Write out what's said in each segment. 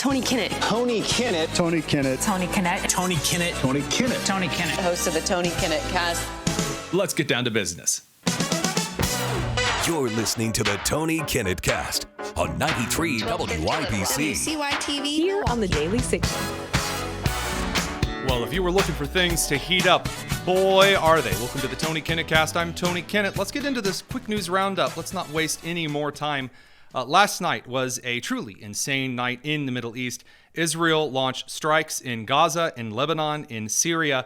Tony Kinnett. Tony Kinnett. Tony Kinnett. Tony Kinnett. Tony Kinnett. Tony Kinnett. Tony Kinnett. Host of the Tony Kinnett Cast. Let's get down to business. You're listening to the Tony Kinnett Cast on 93 WYPC. WCYTV. Here on the Daily 60. Well, if you were looking for things to heat up, boy, are they. Welcome to the Tony Kinnett Cast. I'm Tony Kinnett. Let's get into this quick news roundup. Let's not waste any more time. Last night was a truly insane night in the Middle East. Israel launched strikes in Gaza, in Lebanon, in Syria.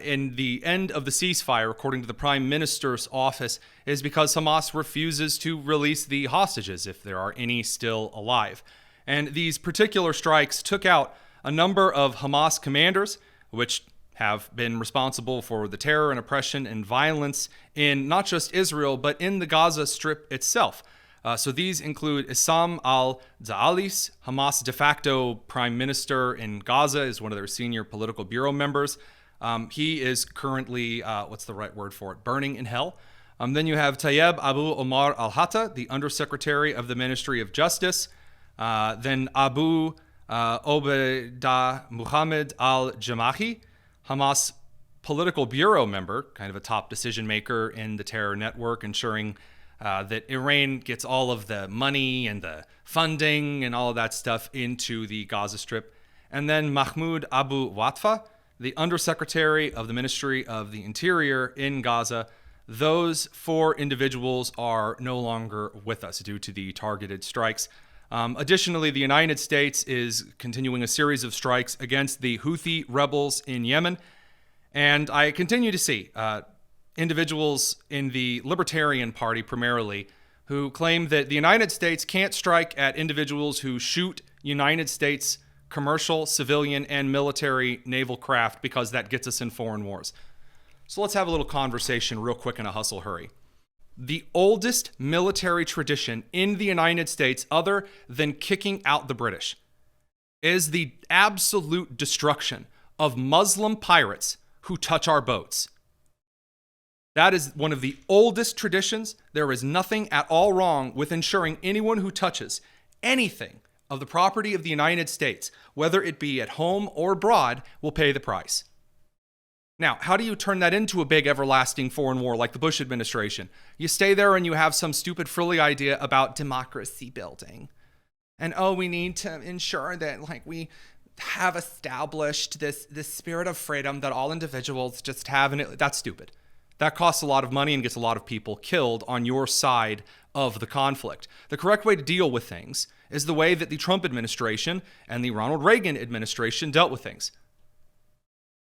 In the end of the ceasefire, according to the Prime Minister's office, is because Hamas refuses to release the hostages, if there are any still alive. And these particular strikes took out a number of Hamas commanders, which have been responsible for the terror and oppression and violence in not just Israel, but in the Gaza Strip itself. So these include Issam al-Zaalis, Hamas de facto prime minister in Gaza, is one of their senior political bureau members. He is currently, what's the right word for it, burning in hell. Then you have Tayeb Abu Omar al-Hatta, the undersecretary of the Ministry of Justice. Then Abu Obaidah Muhammad al-Jamahi, Hamas political bureau member, kind of a top decision maker in the terror network, ensuring that Iran gets all of the money and the funding and all of that stuff into the Gaza Strip. And then Mahmoud Abu Watfa, the undersecretary of the Ministry of the Interior in Gaza. Those four individuals are no longer with us due to the targeted strikes. Additionally, the United States is continuing a series of strikes against the Houthi rebels in Yemen. And I continue to see individuals in the Libertarian Party primarily who claim that the United States can't strike at individuals who shoot United States commercial, civilian, and military naval craft because that gets us in foreign wars. So let's have a little conversation real quick in a hustle hurry. The oldest military tradition in the United States, other than kicking out the British, is the absolute destruction of Muslim pirates who touch our boats. That is one of the oldest traditions. There is nothing at all wrong with ensuring anyone who touches anything of the property of the United States, whether it be at home or abroad, will pay the price. Now, how do you turn that into a big, everlasting foreign war like the Bush administration? You stay there and you have some stupid, frilly idea about democracy building. And, we need to ensure that, we have established this spirit of freedom that all individuals just have. And that's stupid. That costs a lot of money and gets a lot of people killed on your side of the conflict. The correct way to deal with things is the way that the Trump administration and the Ronald Reagan administration dealt with things.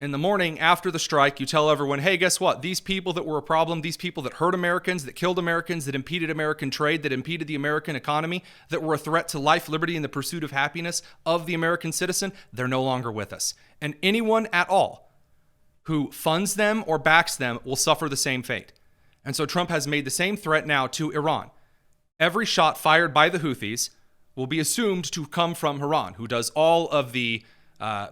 In the morning after the strike, you tell everyone, hey, guess what? These people that were a problem, these people that hurt Americans, that killed Americans, that impeded American trade, that impeded the American economy, that were a threat to life, liberty, and the pursuit of happiness of the American citizen, they're no longer with us. And anyone at all who funds them or backs them will suffer the same fate. And so Trump has made the same threat now to Iran. Every shot fired by the Houthis will be assumed to come from Iran, who does all of the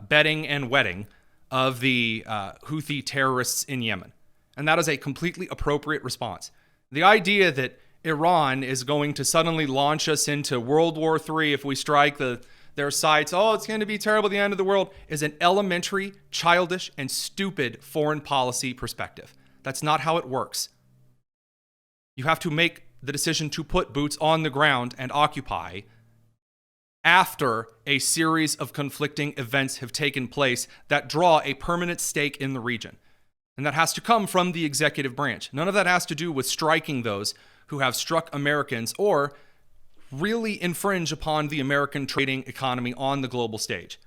bedding and wetting of the Houthi terrorists in Yemen. And that is a completely appropriate response. The idea that Iran is going to suddenly launch us into World War III if we strike their sights, it's going to be terrible at the end of the world, is an elementary, childish, and stupid foreign policy perspective. That's not how it works. You have to make the decision to put boots on the ground and occupy after a series of conflicting events have taken place that draw a permanent stake in the region. And that has to come from the executive branch. None of that has to do with striking those who have struck Americans or really infringe upon the American trading economy on the global stage.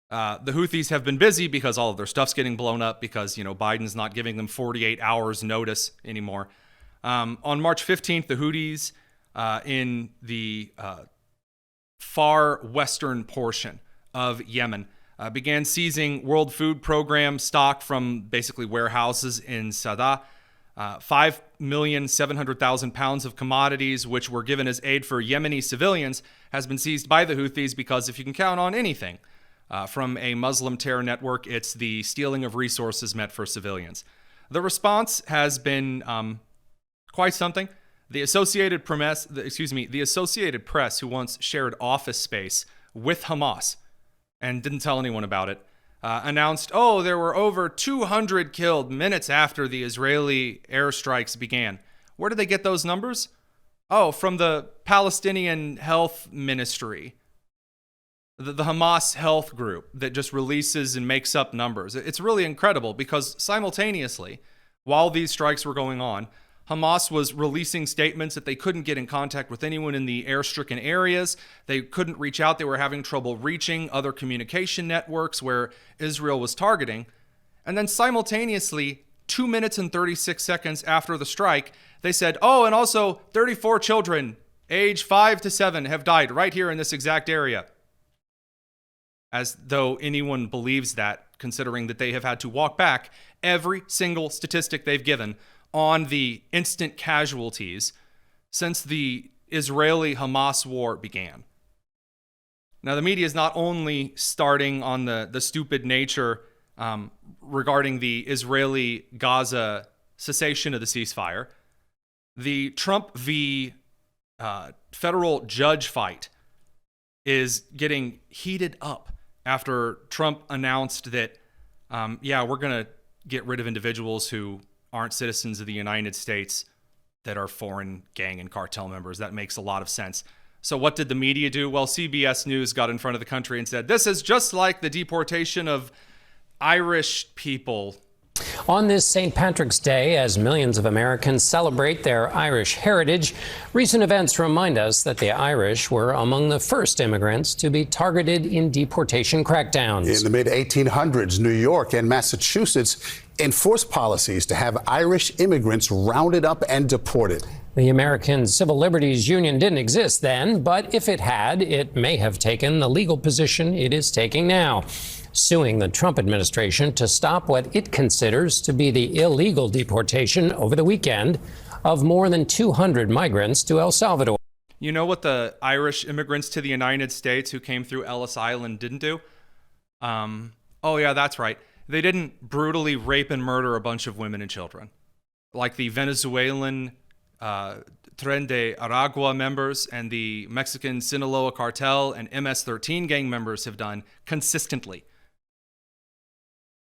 The Houthis have been busy because all of their stuff's getting blown up because, Biden's not giving them 48 hours notice anymore. On March 15th, the Houthis in the far western portion of Yemen began seizing World Food Program stock from basically warehouses in Sada. 5,700,000 pounds of commodities, which were given as aid for Yemeni civilians, has been seized by the Houthis because if you can count on anything from a Muslim terror network, it's the stealing of resources meant for civilians. The response has been quite something. The Associated Press, who once shared office space with Hamas and didn't tell anyone about it, announced, oh, there were over 200 killed minutes after the Israeli airstrikes began. Where did they get those numbers? Oh, from the Palestinian Health Ministry, the Hamas health group that just releases and makes up numbers. It's really incredible because simultaneously, while these strikes were going on, Hamas was releasing statements that they couldn't get in contact with anyone in the air-stricken areas. They couldn't reach out. They were having trouble reaching other communication networks where Israel was targeting. And then simultaneously, 2 minutes and 36 seconds after the strike, they said, oh, and also 34 children, age 5 to 7, have died right here in this exact area. As though anyone believes that, considering that they have had to walk back every single statistic they've given on the instant casualties since the Israeli-Hamas war began. Now, the media is not only starting on the stupid nature regarding the Israeli-Gaza cessation of the ceasefire. The Trump v. federal judge fight is getting heated up after Trump announced that, we're going to get rid of individuals who aren't citizens of the United States that are foreign gang and cartel members. That makes a lot of sense. So what did the media do? Well, CBS News got in front of the country and said, this is just like the deportation of Irish people. On this St. Patrick's Day, as millions of Americans celebrate their Irish heritage, recent events remind us that the Irish were among the first immigrants to be targeted in deportation crackdowns. In the mid-1800s, New York and Massachusetts enforced policies to have Irish immigrants rounded up and deported. The American Civil Liberties Union didn't exist then, but if it had, it may have taken the legal position it is taking now, suing the Trump administration to stop what it considers to be the illegal deportation over the weekend of more than 200 migrants to El Salvador. You know what the Irish immigrants to the United States who came through Ellis Island didn't do? That's right. They didn't brutally rape and murder a bunch of women and children like the Venezuelan Tren de Aragua members and the Mexican Sinaloa cartel and MS-13 gang members have done consistently.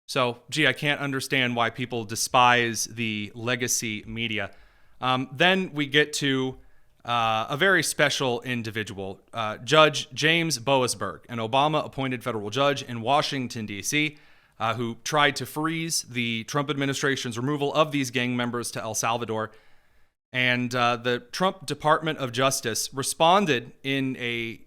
So, I can't understand why people despise the legacy media. Then we get to a very special individual, Judge James Boasberg, an Obama-appointed federal judge in Washington, D.C., who tried to freeze the Trump administration's removal of these gang members to El Salvador. And the Trump Department of Justice responded in a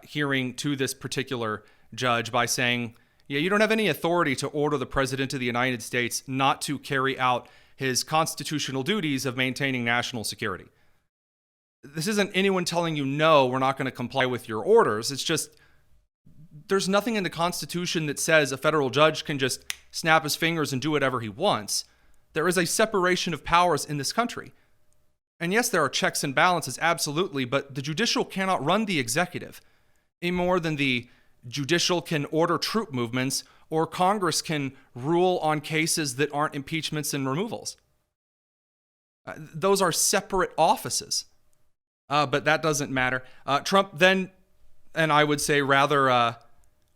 hearing to this particular judge by saying, you don't have any authority to order the president of the United States not to carry out his constitutional duties of maintaining national security. This isn't anyone telling you, no, we're not going to comply with your orders. It's just, there's nothing in the Constitution that says a federal judge can just snap his fingers and do whatever he wants. There is a separation of powers in this country. And yes, there are checks and balances, absolutely, but the judicial cannot run the executive any more than the judicial can order troop movements or Congress can rule on cases that aren't impeachments and removals. Those are separate offices, but that doesn't matter. Trump then, and I would say rather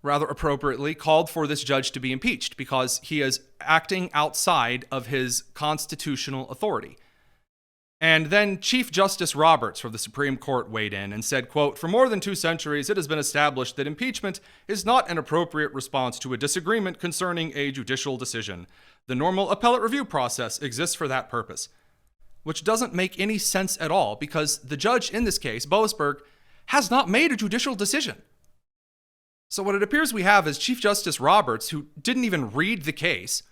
appropriately, called for this judge to be impeached because he is acting outside of his constitutional authority. And then Chief Justice Roberts from the Supreme Court weighed in and said, quote, for more than 2 centuries, it has been established that impeachment is not an appropriate response to a disagreement concerning a judicial decision. The normal appellate review process exists for that purpose, which doesn't make any sense at all because the judge in this case, Boasberg, has not made a judicial decision. So what it appears we have is Chief Justice Roberts, who didn't even read the case,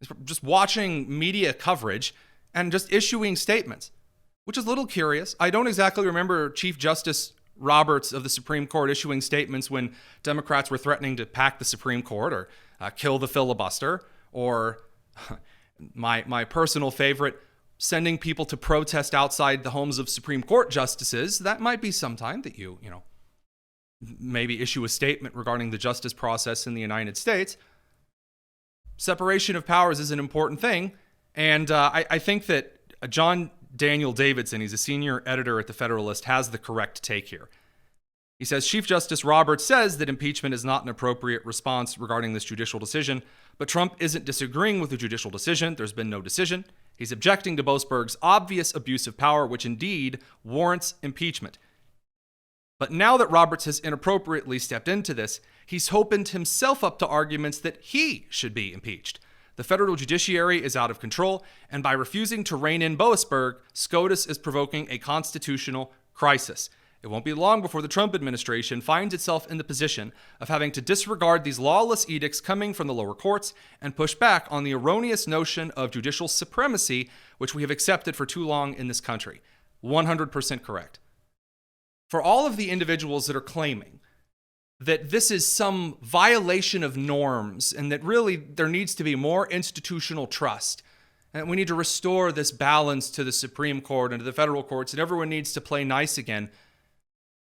is just watching media coverage and just issuing statements, which is a little curious. I don't exactly remember Chief Justice Roberts of the Supreme Court issuing statements when Democrats were threatening to pack the Supreme Court or kill the filibuster, or my personal favorite, sending people to protest outside the homes of Supreme Court justices. That might be some time that you maybe issue a statement regarding the justice process in the United States. Separation of powers is an important thing. And I think that John Daniel Davidson, he's a senior editor at The Federalist, has the correct take here. He says, Chief Justice Roberts says that impeachment is not an appropriate response regarding this judicial decision, but Trump isn't disagreeing with the judicial decision. There's been no decision. He's objecting to Boasberg's obvious abuse of power, which indeed warrants impeachment. But now that Roberts has inappropriately stepped into this, he's opened himself up to arguments that he should be impeached. The federal judiciary is out of control, and by refusing to rein in Boasberg, SCOTUS is provoking a constitutional crisis. It won't be long before the Trump administration finds itself in the position of having to disregard these lawless edicts coming from the lower courts and push back on the erroneous notion of judicial supremacy, which we have accepted for too long in this country. 100% correct. For all of the individuals that are claiming that this is some violation of norms and that really there needs to be more institutional trust, and we need to restore this balance to the Supreme Court and to the federal courts, and everyone needs to play nice again.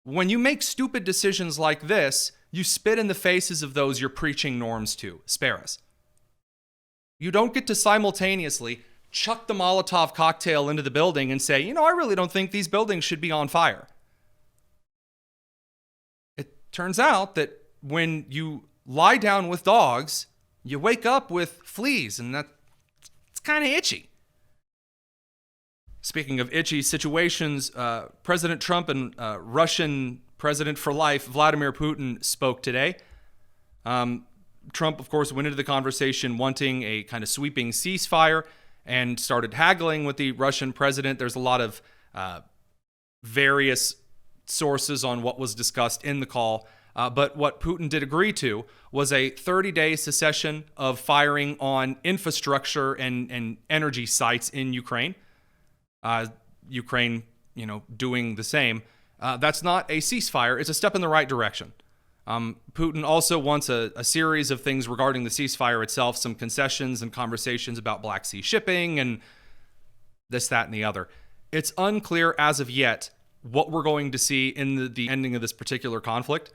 When you make stupid decisions like this, you spit in the faces of those you're preaching norms to. Spare us. You don't get to simultaneously chuck the Molotov cocktail into the building and say, I really don't think these buildings should be on fire. It turns out that when you lie down with dogs, you wake up with fleas, and it's kind of itchy. Speaking of itchy situations, President Trump and Russian President for life, Vladimir Putin, spoke today. Trump, of course, went into the conversation wanting a kind of sweeping ceasefire and started haggling with the Russian president. There's a lot of various sources on what was discussed in the call. But what Putin did agree to was a 30-day cessation of firing on infrastructure and energy sites in Ukraine. Ukraine, doing the same. That's not a ceasefire. It's a step in the right direction. Putin also wants a series of things regarding the ceasefire itself, some concessions and conversations about Black Sea shipping and this, that, and the other. It's unclear as of yet what we're going to see in the ending of this particular conflict.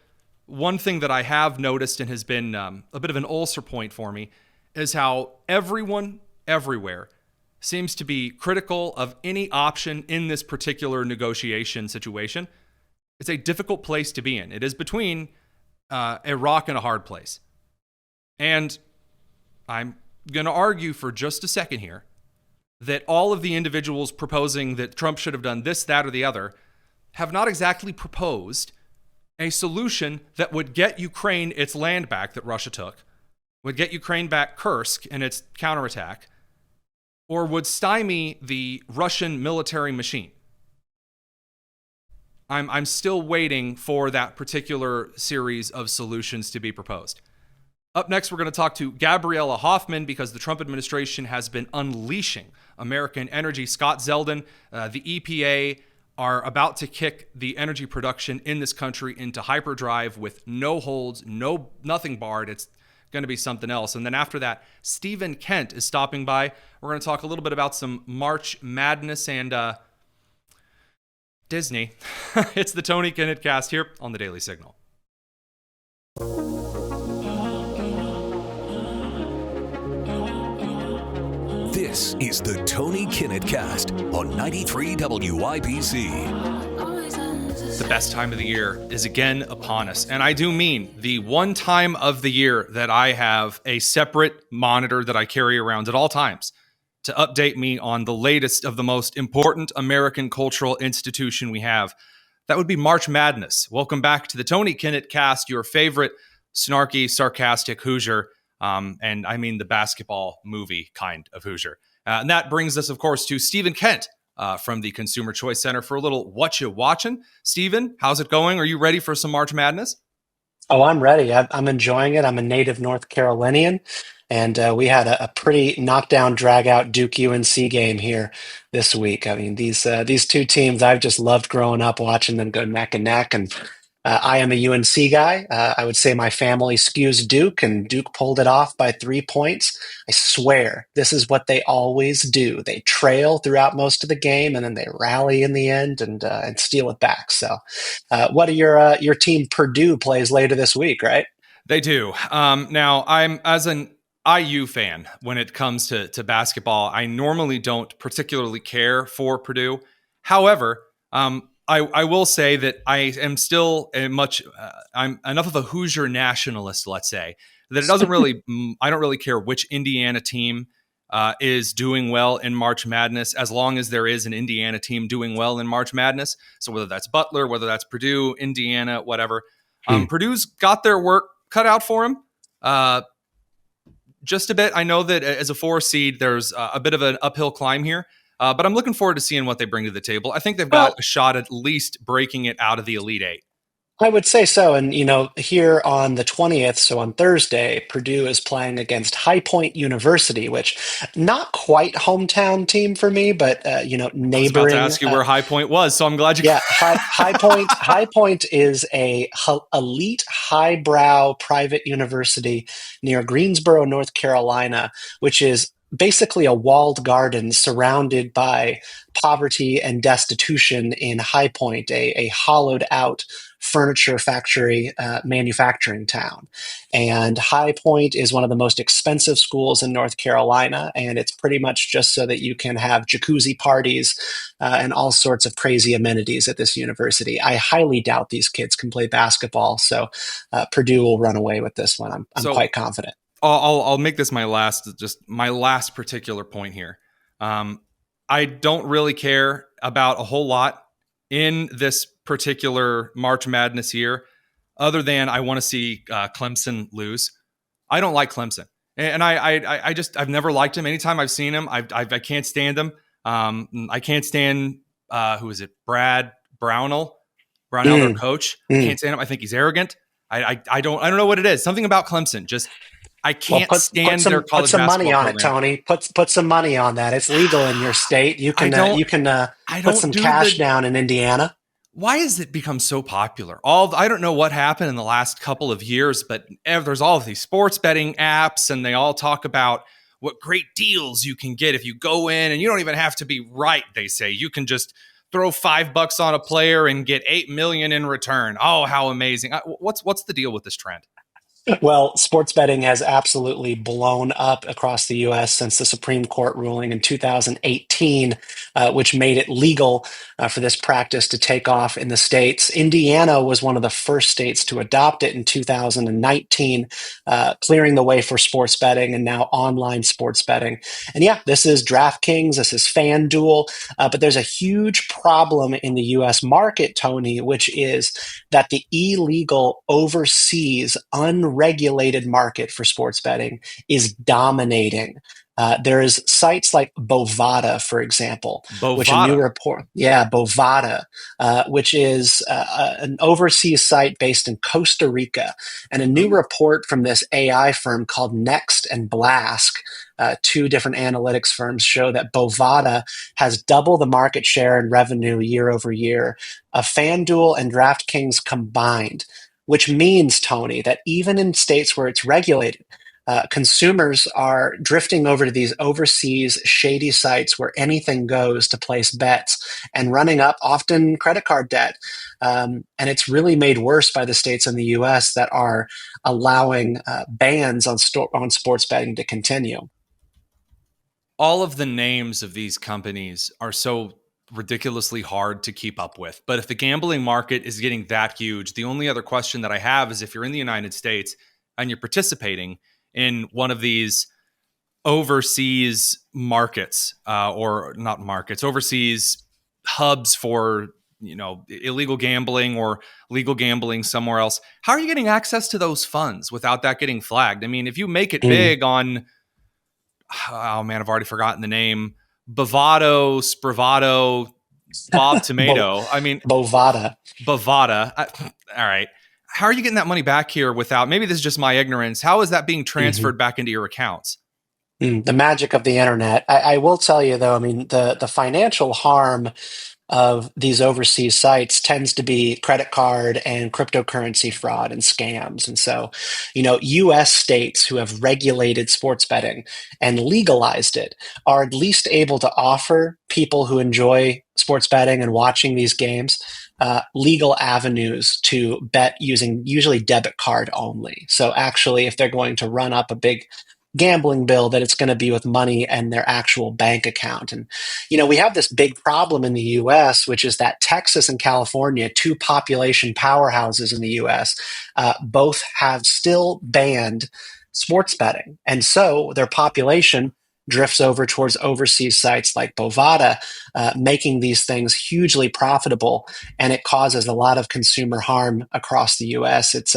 One thing that I have noticed and has been a bit of an ulcer point for me is how everyone, everywhere, seems to be critical of any option in this particular negotiation situation. It's a difficult place to be in. It is between a rock and a hard place. And I'm going to argue for just a second here that all of the individuals proposing that Trump should have done this, that, or the other have not exactly proposed a solution that would get Ukraine its land back that Russia took, would get Ukraine back Kursk and its counterattack, or would stymie the Russian military machine. I'm still waiting for that particular series of solutions to be proposed. Up next, we're going to talk to Gabriella Hoffman because the Trump administration has been unleashing American energy. Scott Zeldin, the EPA, are about to kick the energy production in this country into hyperdrive with no holds, nothing barred. It's going to be something else. And then after that, Stephen Kent is stopping by. We're going to talk a little bit about some March Madness and Disney. It's the Tony Kinnett Cast here on the Daily Signal. This is the Tony Kinnett Cast on 93 WIPC. The best time of the year is again upon us. And I do mean the one time of the year that I have a separate monitor that I carry around at all times to update me on the latest of the most important American cultural institution we have. That would be March Madness. Welcome back to the Tony Kinnett Cast, your favorite snarky, sarcastic Hoosier. And I mean the basketball movie kind of Hoosier. And that brings us, of course, to Stephen Kent from the Consumer Choice Center for a little Whatcha Watchin. Stephen, how's it going? Are you ready for some March Madness? Oh, I'm ready. I'm enjoying it. I'm a native North Carolinian, and we had a pretty knockdown, drag-out Duke UNC game here this week. I mean, these two teams, I've just loved growing up watching them go neck and neck, and I am a UNC guy. I would say my family skews Duke, and Duke pulled it off by 3 points. I swear, this is what they always do. They trail throughout most of the game, and then they rally in the end and steal it back. So, what are your team Purdue plays later this week, right? They do. Now, I'm as an IU fan when it comes to basketball. I normally don't particularly care for Purdue. However, I will say that I am still I'm enough of a Hoosier nationalist, let's say, that it doesn't really I don't really care which Indiana team is doing well in March Madness, as long as there is an Indiana team doing well in March Madness. So whether that's Butler, whether that's Purdue, Indiana, whatever, Purdue's got their work cut out for them. Just a bit. I know that as a 4 seed, there's a bit of an uphill climb here. But I'm looking forward to seeing what they bring to the table. I think they've got a shot at least breaking it out of the Elite Eight. I would say so. And, here on the 20th, so on Thursday, Purdue is playing against High Point University, which not quite hometown team for me, but, neighboring. I was about to ask you where High Point was, so I'm glad you. Yeah, High Point is a elite highbrow private university near Greensboro, North Carolina, which is basically a walled garden surrounded by poverty and destitution in High Point, a hollowed out furniture factory manufacturing town. And High Point is one of the most expensive schools in North Carolina, and it's pretty much just so that you can have jacuzzi parties and all sorts of crazy amenities at this university. I highly doubt these kids can play basketball, so Purdue will run away with this one. I'm quite confident. I'll make this my last particular point here. I don't really care about a whole lot in this particular March Madness year, other than I want to see Clemson lose. I don't like Clemson, and I've never liked him. Anytime I've seen him, I can't stand him. I can't stand who is it? Brad Brownell, their coach. I can't stand him. I think he's arrogant. I don't know what it is. Something about Clemson just. I can't stand their college basketball program. Put some money on it, Tony. Put some money on that. It's legal in your state. You can put some cash down in Indiana. Why has it become so popular? I don't know what happened in the last couple of years, but there's all of these sports betting apps, and they all talk about what great deals you can get if you go in, and you don't even have to be right. They say you can just throw $5 on a player and get $8 million in return. Oh, how amazing! What's the deal with this trend? Well, sports betting has absolutely blown up across the U.S. since the Supreme Court ruling in 2018, which made it legal for this practice to take off in the states. Indiana was one of the first states to adopt it in 2019, clearing the way for sports betting and now online sports betting. And yeah, this is DraftKings, this is FanDuel, but there's a huge problem in the U.S. market, Tony, which is that the illegal overseas unregulated market for sports betting is dominating. There is sites like Bovada, for example, which a new report, Bovada, which is an overseas site based in Costa Rica, and a new report from this AI firm called Next and Blask, two different analytics firms, show that Bovada has double the market share and revenue year over year of FanDuel and DraftKings combined, which means, Tony, that even in states where it's regulated, consumers are drifting over to these overseas shady sites where anything goes to place bets and running up often credit card debt. And it's really made worse by the states in the U.S. that are allowing bans on sports betting to continue. All of the names of these companies are so ridiculously hard to keep up with. But if the gambling market is getting that huge, the only other question that I have is if you're in the United States and you're participating in one of these overseas markets, or not markets, overseas hubs for, illegal gambling or legal gambling somewhere else, how are you getting access to those funds without that getting flagged? I mean, if you make it big on, oh man, I've already forgotten the name, Bovado, Spravato, Bob Tomato. Bovada. All right. How are you getting that money back here without, maybe this is just my ignorance, how is that being transferred back into your accounts? The magic of the internet. I will tell you, though, the financial harm of these overseas sites tends to be credit card and cryptocurrency fraud and scams. And so, U.S. states who have regulated sports betting and legalized it are at least able to offer people who enjoy sports betting and watching these games legal avenues to bet using usually debit card only. So actually, if they're going to run up a big gambling bill that it's going to be with money and their actual bank account. And, we have this big problem in the US, which is that Texas and California, two population powerhouses in the US, both have still banned sports betting. And so their population drifts over towards overseas sites like Bovada, making these things hugely profitable, and it causes a lot of consumer harm across the US. It's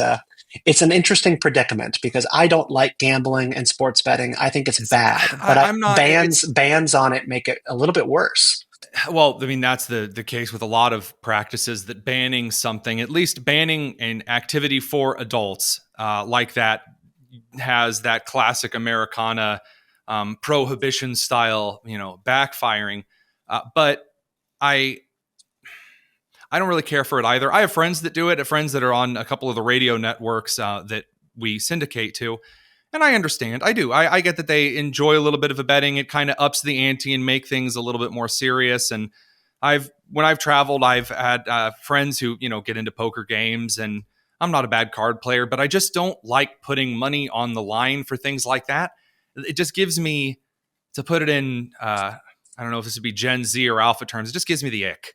an interesting predicament because I don't like gambling and sports betting. I think it's bad, but I'm not bans on it make it a little bit worse. Well, I mean, that's the case with a lot of practices, that banning something, at least banning an activity for adults like that, has that classic Americana prohibition style, backfiring. But I don't really care for it either. I have friends that do it, friends that are on a couple of the radio networks that we syndicate to. And I understand. I do. I get that they enjoy a little bit of a betting. It kind of ups the ante and make things a little bit more serious. And when I've traveled, I've had friends who, get into poker games, and I'm not a bad card player, but I just don't like putting money on the line for things like that. It just gives me, to put it in, I don't know if this would be Gen Z or Alpha terms, it just gives me the ick.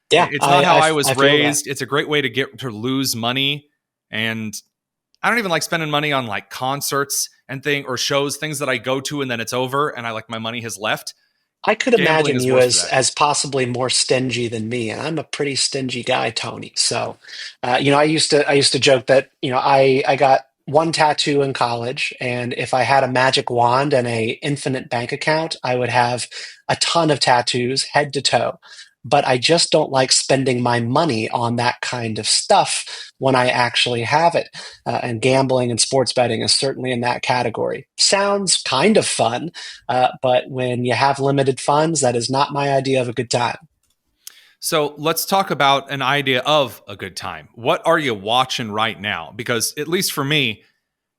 Yeah, it's not how I was raised. That. It's a great way to lose money. And I don't even like spending money on like concerts and or shows, things that I go to and then it's over and my money has left. I could Gambling imagine is you worse for that. as possibly more stingy than me, and I'm a pretty stingy guy, Tony. So, I used to joke that I got one tattoo in college, and if I had a magic wand and a infinite bank account, I would have a ton of tattoos, head to toe. But I just don't like spending my money on that kind of stuff when I actually have it. And gambling and sports betting is certainly in that category. Sounds kind of fun, but when you have limited funds, that is not my idea of a good time. So let's talk about an idea of a good time. What are you watching right now? Because at least for me,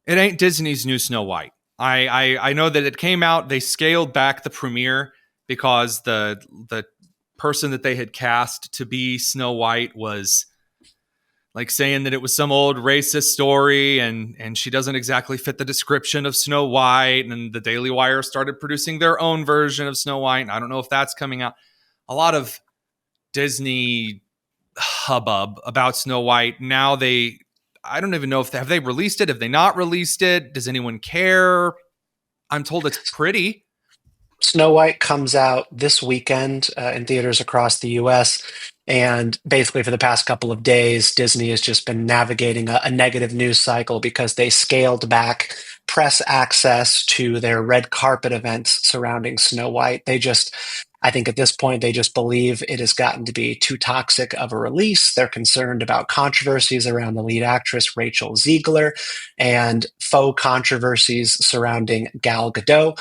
it ain't Disney's new Snow White. I know that it came out, they scaled back the premiere because the person that they had cast to be Snow White was like saying that it was some old racist story and she doesn't exactly fit the description of Snow White, and the Daily Wire started producing their own version of Snow White, and I don't know if that's coming out. A lot of Disney hubbub about Snow White. Now I don't even know if have they released it, have they not released it, does anyone care? I'm told it's pretty. Snow White comes out this weekend in theaters across the US. And basically, for the past couple of days, Disney has just been navigating a negative news cycle because they scaled back press access to their red carpet events surrounding Snow White. I think at this point, they just believe it has gotten to be too toxic of a release. They're concerned about controversies around the lead actress, Rachel Ziegler, and faux controversies surrounding Gal Gadot,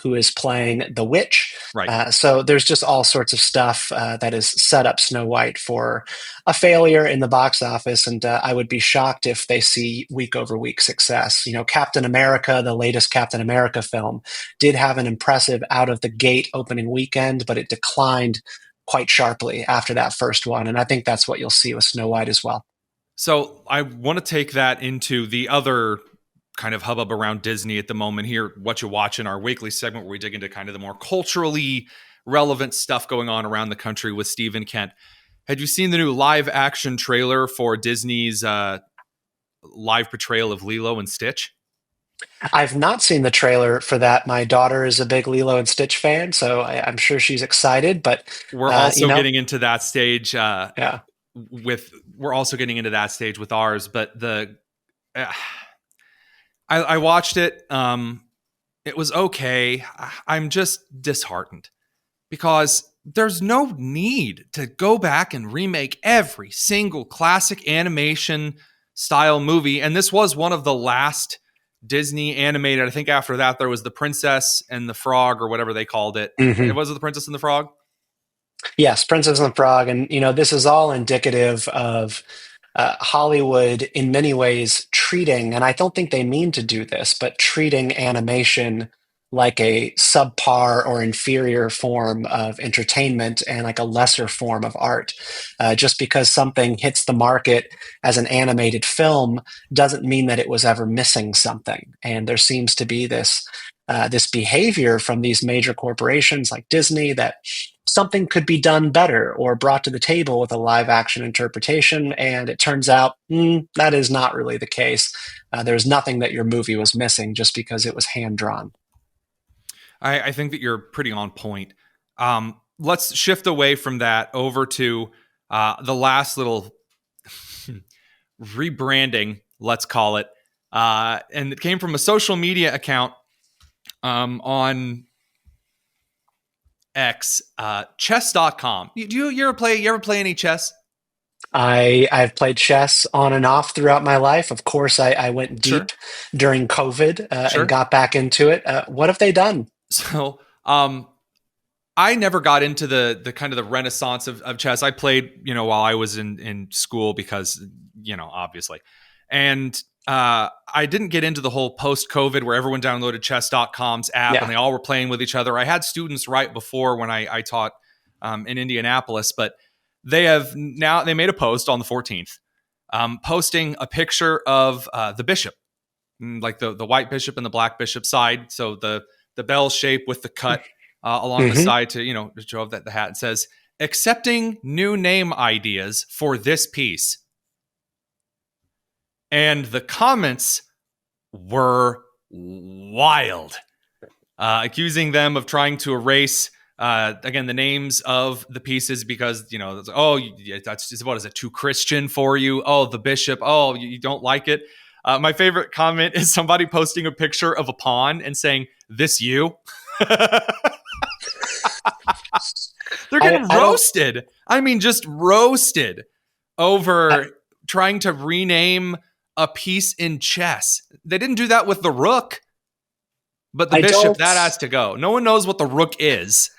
who is playing the witch. Right. So there's just all sorts of stuff that has set up Snow White for a failure in the box office. And I would be shocked if they see week over week success. Captain America, the latest Captain America film, did have an impressive out of the gate opening weekend, but it declined quite sharply after that first one. And I think that's what you'll see with Snow White as well. So I want to take that into the other kind of hubbub around Disney at the moment here. Whatcha Watchin, our weekly segment where we dig into kind of the more culturally relevant stuff going on around the country with Steve and Kent. Had you seen the new live action trailer for Disney's live portrayal of Lilo and Stitch? I've not seen the trailer for that. My daughter is a big Lilo and Stitch fan, so I'm sure she's excited. But we're also getting into that stage. Yeah, we're also getting into that stage with ours. But I watched it. It was okay. I'm just disheartened because there's no need to go back and remake every single classic animation style movie. And this was one of the last Disney animated. I think after that, there was The Princess and the Frog, or whatever they called it. Mm-hmm. It was The Princess and the Frog? Yes, Princess and the Frog. And, this is all indicative of Hollywood in many ways treating, and I don't think they mean to do this, but treating animation like a subpar or inferior form of entertainment and like a lesser form of art. Just because something hits the market as an animated film doesn't mean that it was ever missing something. And there seems to be this behavior from these major corporations like Disney that something could be done better or brought to the table with a live action interpretation. And it turns out that is not really the case. There's nothing that your movie was missing just because it was hand drawn. I think that you're pretty on point. Let's shift away from that over to the last little rebranding, let's call it. And it came from a social media account on X, chess.com. You ever play any chess? I've played chess on and off throughout my life. Of course, I went deep during COVID and got back into it. What have they done? So, I never got into the kind of the renaissance of chess. I played, while I was in school because, obviously. And I didn't get into the whole post-COVID where everyone downloaded chess.com's app and they all were playing with each other. I had students right before when I taught in Indianapolis, but they made a post on the 14th posting a picture of the bishop, like the white bishop and the black bishop side. So the bell shape with the cut along the side to show that the hat. It says, accepting new name ideas for this piece. And the comments were wild, accusing them of trying to erase, again, the names of the pieces because, that's what is it, too Christian for you? Oh, the bishop. Oh, you don't like it. My favorite comment is somebody posting a picture of a pawn and saying, this you? They're getting roasted. I mean, just roasted over trying to rename a piece in chess. They didn't do that with the rook, but the bishop, that has to go. No one knows what the rook is.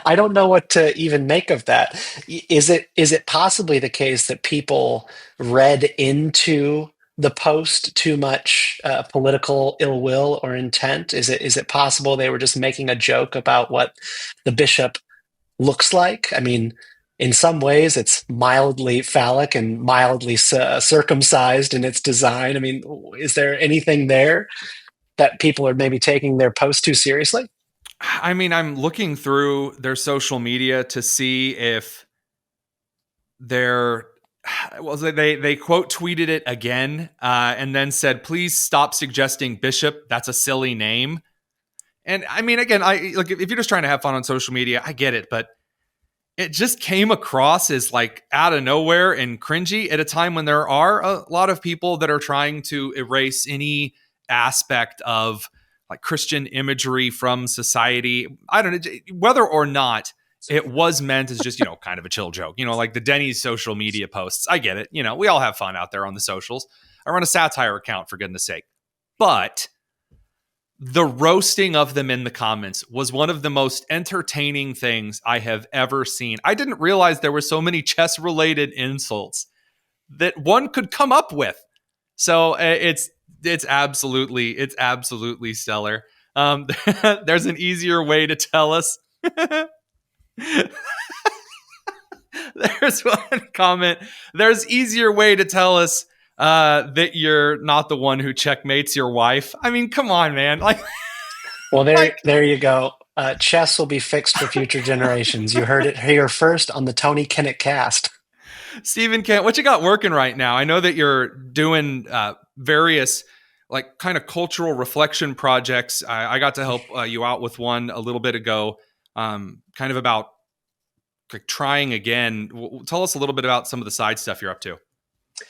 I don't know what to even make of that. Is it possibly the case that people read into the post too much political ill will or intent? Is it possible they were just making a joke about what the bishop looks like? I mean, in some ways, it's mildly phallic and mildly circumcised in its design. I mean, is there anything there that people are maybe taking their post too seriously? I mean, I'm looking through their social media to see if they quote tweeted it again and then said, please stop suggesting bishop. That's a silly name. And I mean, again, if you're just trying to have fun on social media, I get it, but it just came across as like out of nowhere and cringy at a time when there are a lot of people that are trying to erase any aspect of like Christian imagery from society. I don't know whether or not it was meant as just, kind of a chill joke, like the Denny's social media posts. I get it. We all have fun out there on the socials. I run a satire account, for goodness sake. But the roasting of them in the comments was one of the most entertaining things I have ever seen. I didn't realize there were so many chess-related insults that one could come up with. So it's absolutely stellar. There's an easier way to tell us. There's one comment. There's easier way to tell us that you're not the one who checkmates your wife. I mean, come on, man. Well, there you go. Chess will be fixed for future generations. You heard it here first on the Tony Kinnett cast. Stephen Kent, what you got working right now? I know that you're doing various like kind of cultural reflection projects. I got to help you out with one a little bit ago, kind of about like trying again. Tell us a little bit about some of the side stuff you're up to.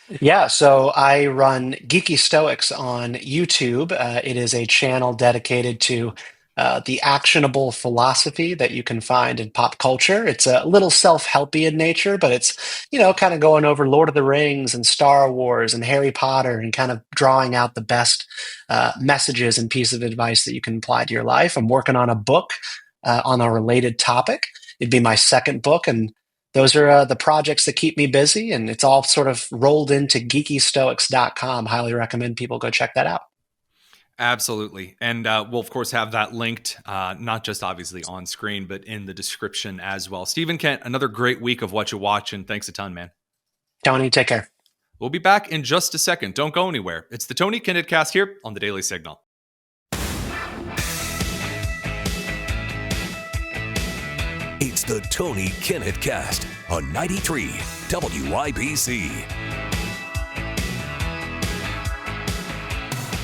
Yeah, so I run Geeky Stoics on YouTube. It is a channel dedicated to the actionable philosophy that you can find in pop culture. It's a little self-helpy in nature, but it's, kind of going over Lord of the Rings and Star Wars and Harry Potter and kind of drawing out the best messages and pieces of advice that you can apply to your life. I'm working on a book on a related topic. It'd be my second book, and those are the projects that keep me busy, and it's all sort of rolled into geekystoics.com. Highly recommend people go check that out. Absolutely. And we'll, of course, have that linked, not just obviously on screen, but in the description as well. Stephen Kent, another great week of Whatcha Watchin. Thanks a ton, man. Tony, take care. We'll be back in just a second. Don't go anywhere. It's the Tony Kennett Cast here on the Daily Signal. It's the Tony Kennett Cast on 93 WIBC.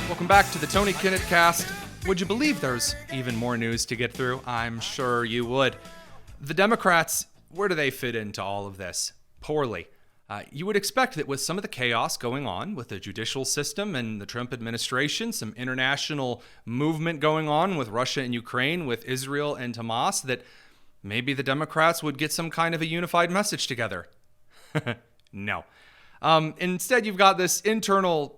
Welcome back to the Tony Kennett Cast. Would you believe there's even more news to get through? I'm sure you would. The Democrats, where do they fit into all of this? Poorly. You would expect that with some of the chaos going on with the judicial system and the Trump administration, some international movement going on with Russia and Ukraine, with Israel and Hamas, that maybe the Democrats would get some kind of a unified message together. No. Instead, you've got this internal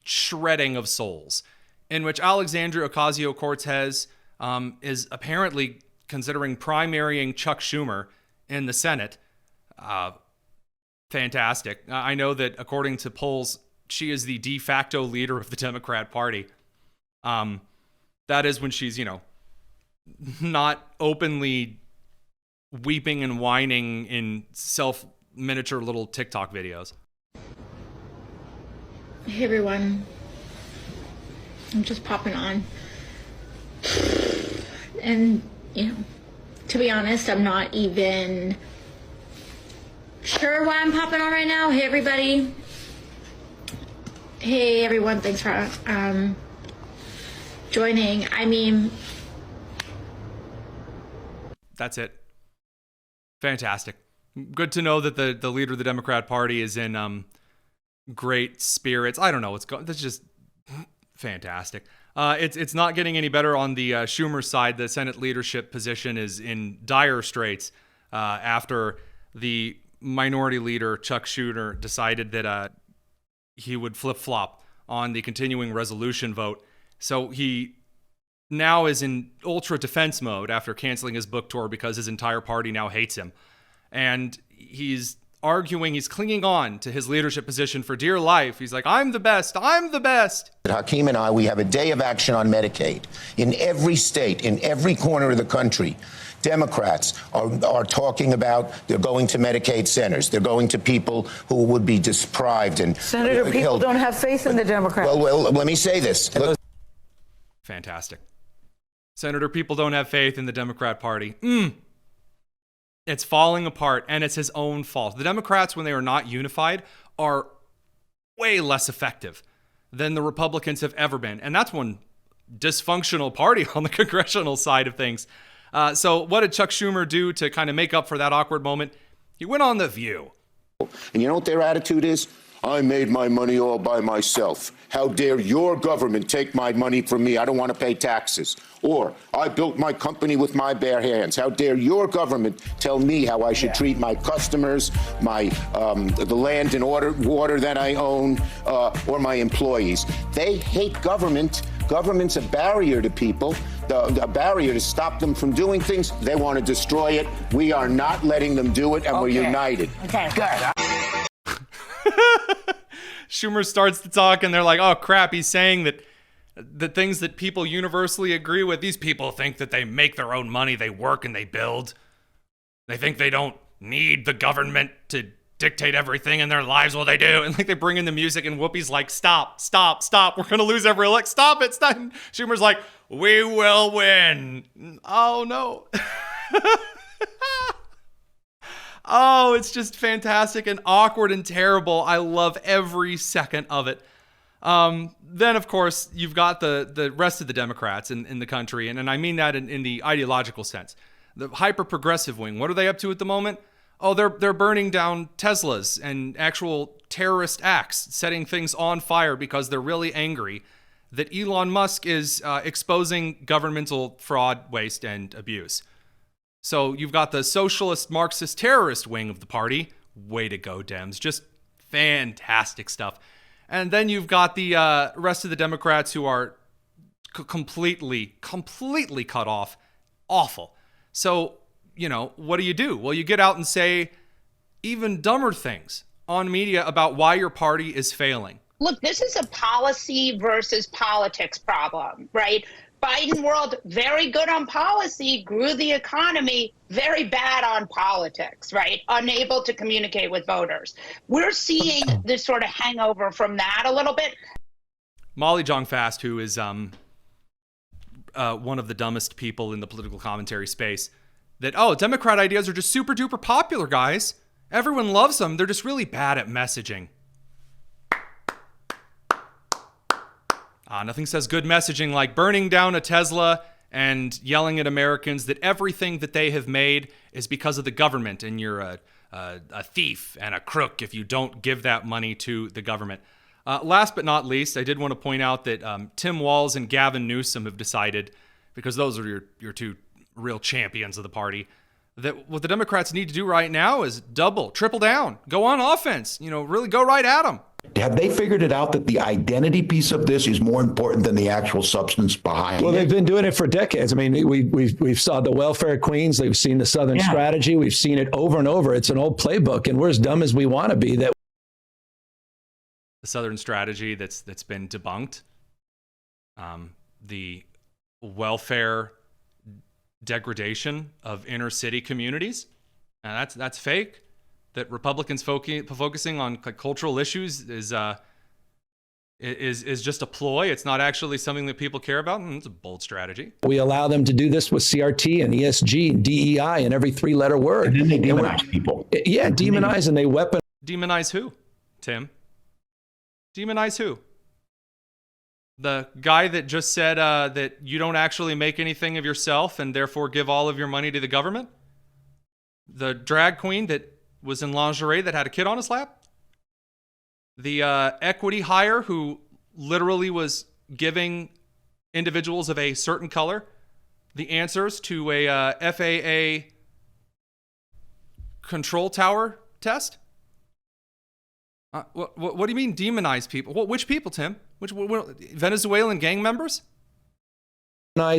shredding of souls in which Alexandria Ocasio-Cortez is apparently considering primarying Chuck Schumer in the Senate. Fantastic. I know that according to polls, she is the de facto leader of the Democrat Party. That is when she's, not openly weeping and whining in self-miniature little TikTok videos. Hey everyone, I'm just popping on. And, to be honest, I'm not even sure why I'm popping on right now. Hey everybody. Hey everyone, thanks for joining. That's it. Fantastic. Good to know that the leader of the Democrat Party is in great spirits. I don't know what's going. That's just fantastic. It's not getting any better on the Schumer side. The Senate leadership position is in dire straits after the minority leader Chuck Schumer decided that he would flip-flop on the continuing resolution vote. So he now is in ultra defense mode after canceling his book tour because his entire party now hates him. And he's arguing, he's clinging on to his leadership position for dear life. He's like, I'm the best. I'm the best. Hakeem and I, we have a day of action on Medicaid. In every state, in every corner of the country, Democrats are talking about they're going to Medicaid centers. They're going to people who would be deprived and Senator, people killed. don't have faith in the Democrats. Well, let me say this. Look. Fantastic. Senator, people don't have faith in the Democrat Party. It's falling apart, and it's his own fault. The Democrats, when they are not unified, are way less effective than the Republicans have ever been. And that's one dysfunctional party on the congressional side of things. So what did Chuck Schumer do to kind of make up for that awkward moment? He went on The View. And you know what their attitude is? I made my money all by myself. How dare your government take my money from me? I don't want to pay taxes. Or I built my company with my bare hands. How dare your government tell me how I should treat my customers, the land and water that I own, or my employees? They hate government. Government's a barrier to people, a barrier to stop them from doing things. They want to destroy it. We are not letting them do it, and we're united. Okay, good. Schumer starts to talk, and they're like, oh, crap, he's saying that the things that people universally agree with, these people think that they make their own money, they work and they build. They think they don't need the government to dictate everything in their lives. Well, they do. And they bring in the music, and Whoopi's like, stop. We're going to lose every elect. Stop it. Stop. And Schumer's like, we will win. Oh, no. Oh, it's just fantastic and awkward and terrible. I love every second of it. Then, of course, you've got the rest of the Democrats in the country, and I mean that in the ideological sense. The hyper-progressive wing, what are they up to at the moment? Oh, they're burning down Teslas and actual terrorist acts, setting things on fire because they're really angry that Elon Musk is exposing governmental fraud, waste, and abuse. So you've got the socialist, Marxist, terrorist wing of the party. Way to go, Dems. Just fantastic stuff. And then you've got the rest of the Democrats who are completely cut off. Awful. So, what do? Well, you get out and say even dumber things on media about why your party is failing. Look, this is a policy versus politics problem, right? Biden world, very good on policy, grew the economy, very bad on politics, right? Unable to communicate with voters. We're seeing this sort of hangover from that a little bit. Molly Jong-Fast, who is one of the dumbest people in the political commentary space, that, Democrat ideas are just super duper popular, guys. Everyone loves them. They're just really bad at messaging. Nothing says good messaging like burning down a Tesla and yelling at Americans that everything that they have made is because of the government, and you're a thief and a crook if you don't give that money to the government. Last but not least, I did want to point out that Tim Walz and Gavin Newsom have decided, because those are your two real champions of the party, that what the Democrats need to do right now is triple down, go on offense, really go right at them. Have they figured it out that the identity piece of this is more important than the actual substance behind it? Well, they've been doing it for decades. I mean, we've saw the welfare queens. We've seen the Southern strategy. We've seen it over and over. It's an old playbook, and we're as dumb as we want to be. That the Southern strategy that's been debunked, the welfare degradation of inner city communities, that's fake. That Republicans focusing on cultural issues is just a ploy. It's not actually something that people care about. It's a bold strategy. we allow them to do this with CRT and ESG and DEI and every three-letter word. And then they demonize people. Yeah, demonize, and they weapon. Demonize who, Tim? Demonize who? The guy that just said that you don't actually make anything of yourself and therefore give all of your money to the government? The drag queen that was in lingerie that had a kid on his lap? The equity hire who literally was giving individuals of a certain color the answers to a FAA control tower test? What do you mean demonize people? Which people, Tim? Which Venezuelan gang members?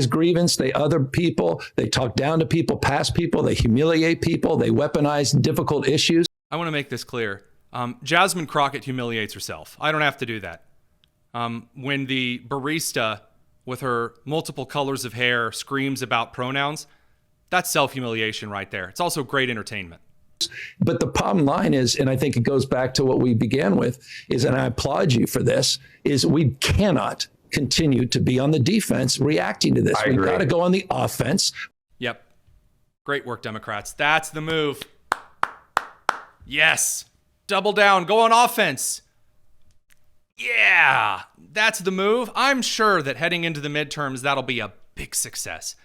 Grievance, they other people, they talk down to people, past people, they humiliate people, they weaponize difficult issues. I want to make this clear. Jasmine Crockett humiliates herself. I don't have to do that. When the barista with her multiple colors of hair screams about pronouns, that's self-humiliation right there. It's also great entertainment. But the bottom line is, and I think it goes back to what we began with, is, and I applaud you for this, is we cannot continue to be on the defense reacting to this. We've got to go on the offense. Yep. Great work, Democrats. That's the move. Yes. Double down. Go on offense. Yeah. That's the move. I'm sure that heading into the midterms, that'll be a big success.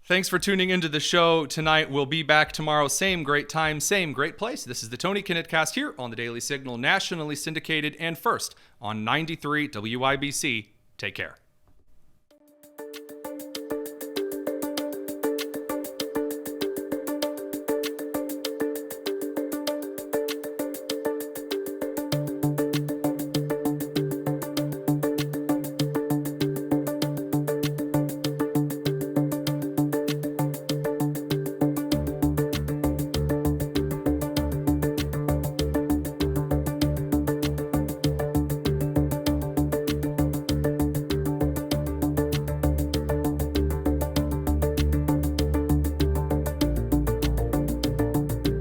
Thanks for tuning into the show tonight. We'll be back tomorrow. Same great time, same great place. This is the Tony Kinnett Cast here on the Daily Signal, nationally syndicated and first on 93 WIBC. Take care.